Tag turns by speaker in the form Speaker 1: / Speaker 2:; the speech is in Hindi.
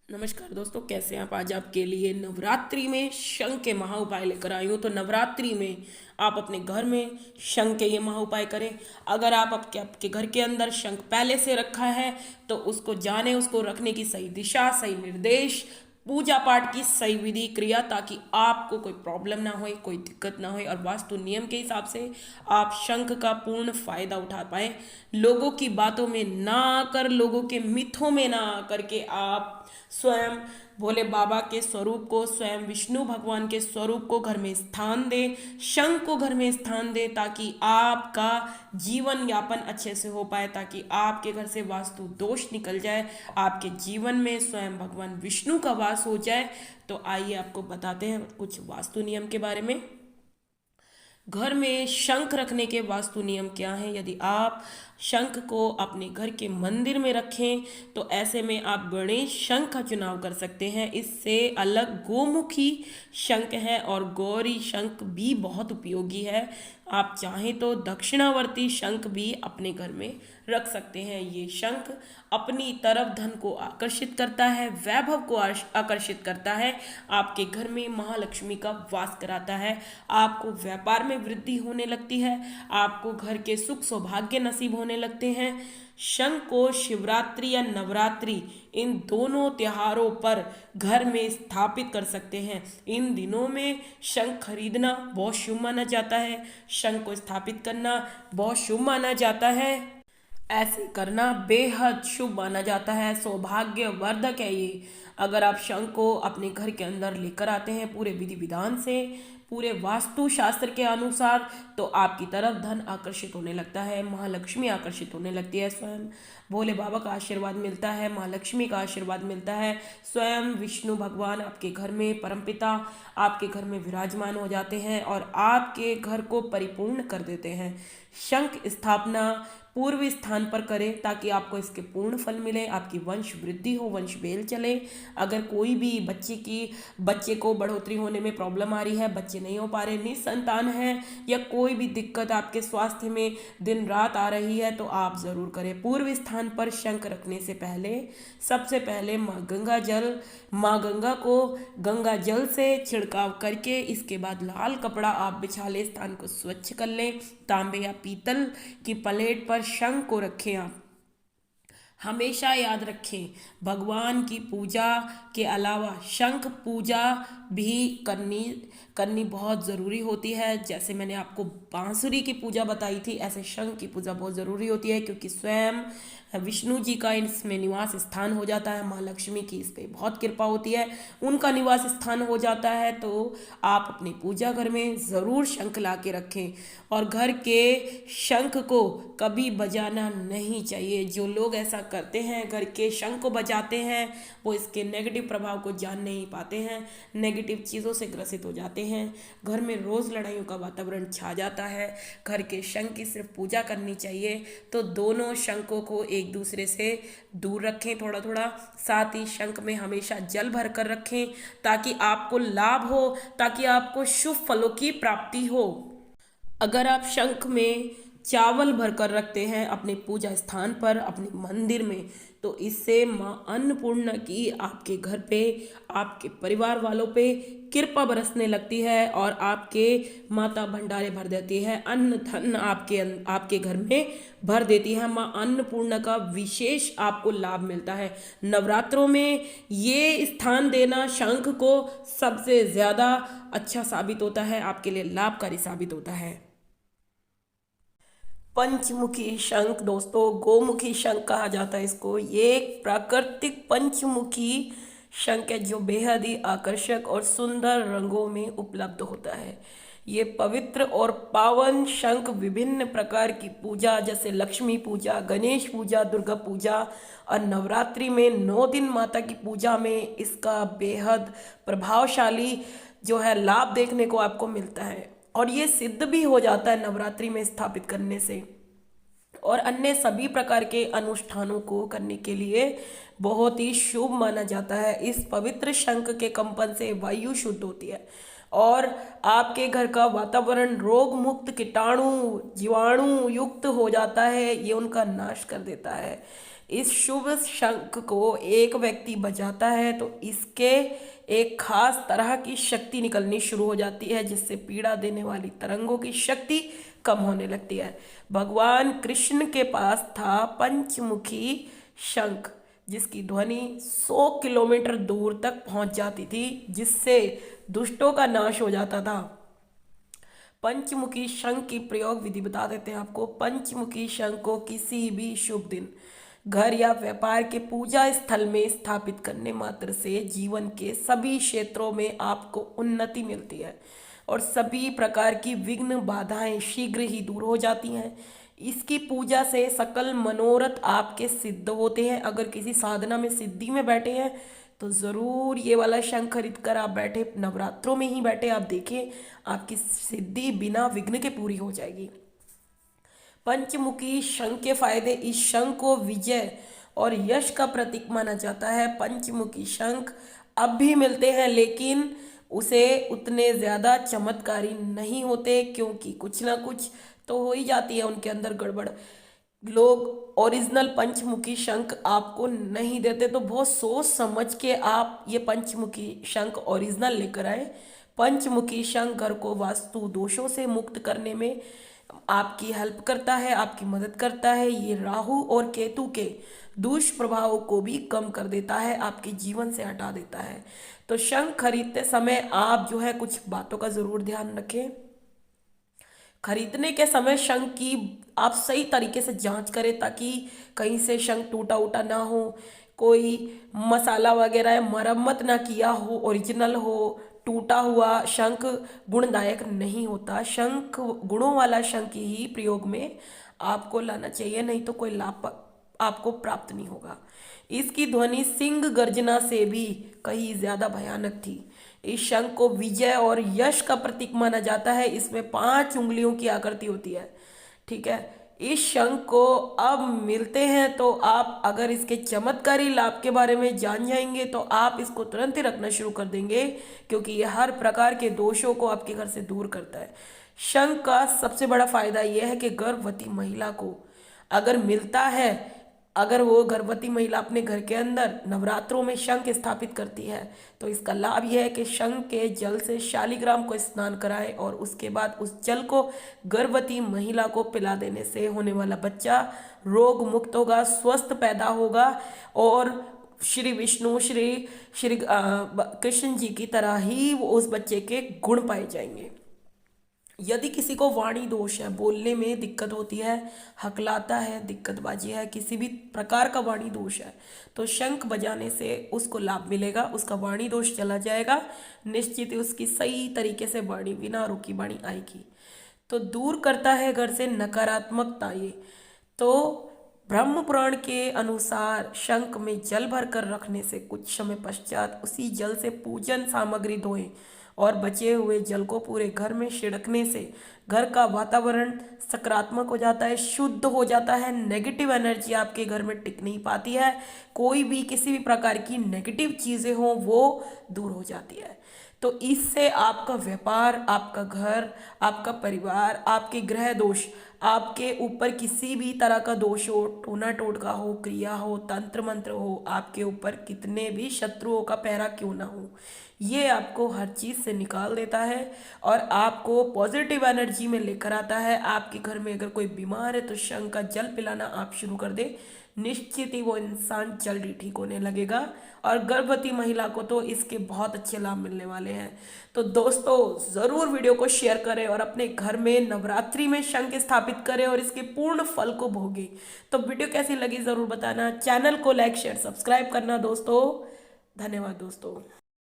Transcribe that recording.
Speaker 1: नमस्कार दोस्तों, कैसे हैं आप। आज आपके लिए नवरात्रि में शंख के महा उपाय लेकर आई हूँ। तो नवरात्रि में आप अपने घर में शंख के ये महा उपाय करें। अगर आप आपके घर के अंदर शंख पहले से रखा है तो उसको जाने, उसको रखने की सही दिशा, सही निर्देश, पूजा पाठ की सही विधि क्रिया, ताकि आपको कोई प्रॉब्लम ना होए, कोई दिक्कत ना होए और वास्तु नियम के हिसाब से आप शंख का पूर्ण फायदा उठा पाए। लोगों की बातों में ना आकर, लोगों के मिथों में ना आकर के आप स्वयं भोले बाबा के स्वरूप को, स्वयं विष्णु भगवान के स्वरूप को घर में स्थान दे, शंख को घर में स्थान दे, ताकि आपका जीवन यापन अच्छे से हो पाए, ताकि आपके घर से वास्तु दोष निकल जाए, आपके जीवन में स्वयं भगवान विष्णु का वास हो जाए। तो आइए आपको बताते हैं कुछ वास्तु नियम के बारे में। घर में शंख रखने के वास्तु नियम क्या हैं। यदि आप शंख को अपने घर के मंदिर में रखें तो ऐसे में आप गणेश शंख का चुनाव कर सकते हैं। इससे अलग गोमुखी शंख है और गौरी शंख भी बहुत उपयोगी है। आप चाहें तो दक्षिणावर्ती शंख भी अपने घर में रख सकते हैं। ये शंख अपनी तरफ धन को आकर्षित करता है, वैभव को आकर्षित करता है, आपके घर में महालक्ष्मी का वास कराता है, आपको व्यापार में वृद्धि होने लगती है, आपको घर के सुख सौभाग्य नसीब होने लगते हैं। शंख को शिवरात्रि या नवरात्रि इन दोनों त्योहारों पर घर में स्थापित कर सकते हैं। इन दिनों में शंख खरीदना बहुत शुभ माना जाता है, शंख को स्थापित करना बहुत शुभ माना जाता है। ऐसे करना बेहद शुभ माना जाता है, सौभाग्यवर्धक है ये। अगर आप शंख को अपने घर के अंदर लेकर आते हैं पूरे विधि विधान से, पूरे वास्तु शास्त्र के अनुसार, तो आपकी तरफ धन आकर्षित होने लगता है, महालक्ष्मी आकर्षित होने लगती है, स्वयं भोले बाबा का आशीर्वाद मिलता है, महालक्ष्मी का आशीर्वाद मिलता है, स्वयं विष्णु भगवान आपके घर में, परमपिता आपके घर में विराजमान हो जाते हैं और आपके घर को परिपूर्ण कर देते हैं। शंख स्थापना पूर्व स्थान पर करें ताकि आपको इसके पूर्ण फल मिले, आपकी वंश वृद्धि हो, वंश बेल चले। अगर कोई भी बच्चे को बढ़ोतरी होने में प्रॉब्लम आ रही है, बच्चे नहीं हो पा रहे, निसंतान है, या कोई भी दिक्कत आपके स्वास्थ्य में दिन रात आ रही है, तो आप ज़रूर करें। पूर्व स्थान पर शंख रखने से पहले सबसे पहले माँ गंगा को गंगा जल से छिड़काव करके, इसके बाद लाल कपड़ा आप बिछा ले, स्थान को स्वच्छ कर लें। तांबे या पीतल की प्लेट पर शंख को रखें। आप हमेशा याद रखें, भगवान की पूजा के अलावा शंख पूजा भी करनी करनी बहुत ज़रूरी होती है। जैसे मैंने आपको बांसुरी की पूजा बताई थी, ऐसे शंख की पूजा बहुत ज़रूरी होती है, क्योंकि स्वयं विष्णु जी का इसमें निवास स्थान हो जाता है, माँ लक्ष्मी की इस पर बहुत कृपा होती है, उनका निवास स्थान हो जाता है। तो आप अपनी पूजा घर में ज़रूर शंख ला के रखें और घर के शंख को कभी बजाना नहीं चाहिए। जो लोग ऐसा करते हैं, घर के शंख को बजाते हैं, वो इसके नेगेटिव प्रभाव को जान नहीं पाते हैं, नेगेटिव चीज़ों से ग्रसित हो जाते हैं, घर में रोज़ लड़ाइयों का वातावरण छा जाता है। घर के शंख की सिर्फ पूजा करनी चाहिए। तो दोनों शंखों को एक दूसरे से दूर रखें थोड़ा थोड़ा, साथ ही शंख में हमेशा जल भर कर रखें ताकि आपको लाभ हो, ताकि आपको शुभ फलों की प्राप्ति हो। अगर आप शंख में चावल भरकर रखते हैं अपने पूजा स्थान पर, अपने मंदिर में, तो इससे माँ अन्नपूर्णा की आपके घर पे, आपके परिवार वालों पे कृपा बरसने लगती है और आपके माता भंडारे भर देती है, अन्न धन आपके घर में भर देती है। माँ अन्नपूर्णा का विशेष आपको लाभ मिलता है। नवरात्रों में ये स्थान देना शंख को सबसे ज़्यादा अच्छा साबित होता है, आपके लिए लाभकारी साबित होता है। पंचमुखी शंख दोस्तों, गोमुखी शंख कहा जाता है इसको। ये एक प्राकृतिक पंचमुखी शंख है जो बेहद ही आकर्षक और सुंदर रंगों में उपलब्ध होता है। ये पवित्र और पावन शंख विभिन्न प्रकार की पूजा जैसे लक्ष्मी पूजा, गणेश पूजा, दुर्गा पूजा और नवरात्रि में 9 दिन माता की पूजा में इसका बेहद प्रभावशाली जो है लाभ देखने को आपको मिलता है। और ये सिद्ध भी हो जाता है नवरात्रि में स्थापित करने से, और अन्य सभी प्रकार के अनुष्ठानों को करने के लिए बहुत ही शुभ माना जाता है। इस पवित्र शंख के कंपन से वायु शुद्ध होती है और आपके घर का वातावरण रोग मुक्त, कीटाणु जीवाणु युक्त हो जाता है, ये उनका नाश कर देता है। इस शुभ शंख को एक व्यक्ति बजाता है तो इसके एक खास तरह की शक्ति निकलनी शुरू हो जाती है, जिससे पीड़ा देने वाली तरंगों की शक्ति कम होने लगती है। भगवान कृष्ण के पास था पंचमुखी शंख, जिसकी ध्वनि 100 किलोमीटर दूर तक पहुंच जाती थी, जिससे दुष्टों का नाश हो जाता था। पंचमुखी शंख की प्रयोग विधि बता देते हैं आपको। पंचमुखी शंख को किसी भी शुभ दिन घर या व्यापार के पूजा स्थल में स्थापित करने मात्र से जीवन के सभी क्षेत्रों में आपको उन्नति मिलती है और सभी प्रकार की विघ्न बाधाएं शीघ्र ही दूर हो जाती हैं। इसकी पूजा से सकल मनोरथ आपके सिद्ध होते हैं। अगर किसी साधना में सिद्धि में बैठे हैं तो ज़रूर ये वाला शंख खरीद कर आप बैठे, नवरात्रों में ही बैठे, आप देखिए आपकी सिद्धि बिना विघ्न के पूरी हो जाएगी। पंचमुखी शंख के फायदे। इस शंख को विजय और यश का प्रतीक माना जाता है। पंचमुखी शंख अब भी मिलते हैं, लेकिन उसे उतने ज़्यादा चमत्कारी नहीं होते, क्योंकि कुछ ना कुछ तो हो ही जाती है उनके अंदर गड़बड़। लोग ओरिजिनल पंचमुखी शंख आपको नहीं देते, तो बहुत सोच समझ के आप ये पंचमुखी शंख ओरिजिनल लेकर आए। पंचमुखी शंख घर को वास्तु दोषों से मुक्त करने में आपकी हेल्प करता है, आपकी मदद करता है। ये राहु और केतु के दुष्प्रभावों को भी कम कर देता है, आपके जीवन से हटा देता है। तो शंख खरीदते समय आप जो है कुछ बातों का ज़रूर ध्यान रखें। खरीदने के समय शंख की आप सही तरीके से जांच करें, ताकि कहीं से शंख टूटा उटा ना हो, कोई मसाला वगैरह मरम्मत ना किया हो, ओरिजिनल हो। टूटा हुआ शंख गुणदायक नहीं होता। शंख गुणों वाला शंख ही प्रयोग में आपको लाना चाहिए, नहीं तो कोई लाभ आपको प्राप्त नहीं होगा। इसकी ध्वनि सिंह गर्जना से भी कहीं ज्यादा भयानक थी। इस शंख को विजय और यश का प्रतीक माना जाता है। इसमें 5 उंगलियों की आकृति होती है, ठीक है। इस शंख को अब मिलते हैं, तो आप अगर इसके चमत्कारी लाभ के बारे में जान जाएंगे तो आप इसको तुरंत ही रखना शुरू कर देंगे, क्योंकि यह हर प्रकार के दोषों को आपके घर से दूर करता है। शंख का सबसे बड़ा फायदा यह है कि गर्भवती महिला को अगर मिलता है, अगर वो गर्भवती महिला अपने घर के अंदर नवरात्रों में शंख स्थापित करती है, तो इसका लाभ यह है कि शंख के जल से शालिग्राम को स्नान कराए और उसके बाद उस जल को गर्भवती महिला को पिला देने से होने वाला बच्चा रोग मुक्त होगा, स्वस्थ पैदा होगा और श्री विष्णु श्री कृष्ण जी की तरह ही वो उस बच्चे के गुण पाए जाएंगे। यदि किसी को वाणी दोष है, बोलने में दिक्कत होती है, हकलाता है, दिक्कतबाजी है, किसी भी प्रकार का वाणी दोष है, तो शंख बजाने से उसको लाभ मिलेगा, उसका वाणी दोष चला जाएगा, निश्चित ही उसकी सही तरीके से वाणी बिना रुकी वाणी आएगी। तो दूर करता है घर से नकारात्मकता ये। तो ब्रह्म पुराण के अनुसार शंख में जल भर कर रखने से कुछ समय पश्चात उसी जल से पूजन सामग्री धोएं और बचे हुए जल को पूरे घर में छिड़कने से घर का वातावरण सकारात्मक हो जाता है, शुद्ध हो जाता है। नेगेटिव एनर्जी आपके घर में टिक नहीं पाती है, कोई भी किसी भी प्रकार की नेगेटिव चीज़ें हों वो दूर हो जाती है। तो इससे आपका व्यापार, आपका घर, आपका परिवार, आपके ग्रह दोष, आपके ऊपर किसी भी तरह का दोष हो, टोना टोटका हो, क्रिया हो, तंत्र मंत्र हो, आपके ऊपर कितने भी शत्रुओं का पहरा क्यों ना हो, ये आपको हर चीज़ से निकाल देता है और आपको पॉजिटिव एनर्जी में लेकर आता है। आपके घर में अगर कोई बीमार है तो शंख का जल पिलाना आप शुरू कर दे, निश्चित ही वो इंसान जल्दी ठीक होने लगेगा। और गर्भवती महिला को तो इसके बहुत अच्छे लाभ मिलने वाले हैं। तो दोस्तों ज़रूर वीडियो को शेयर करें और अपने घर में नवरात्रि में शंख स्थापित करें और इसके पूर्ण फल को भोगें। तो वीडियो कैसी लगी ज़रूर बताना, चैनल को लाइक शेयर सब्सक्राइब करना दोस्तों। धन्यवाद दोस्तों।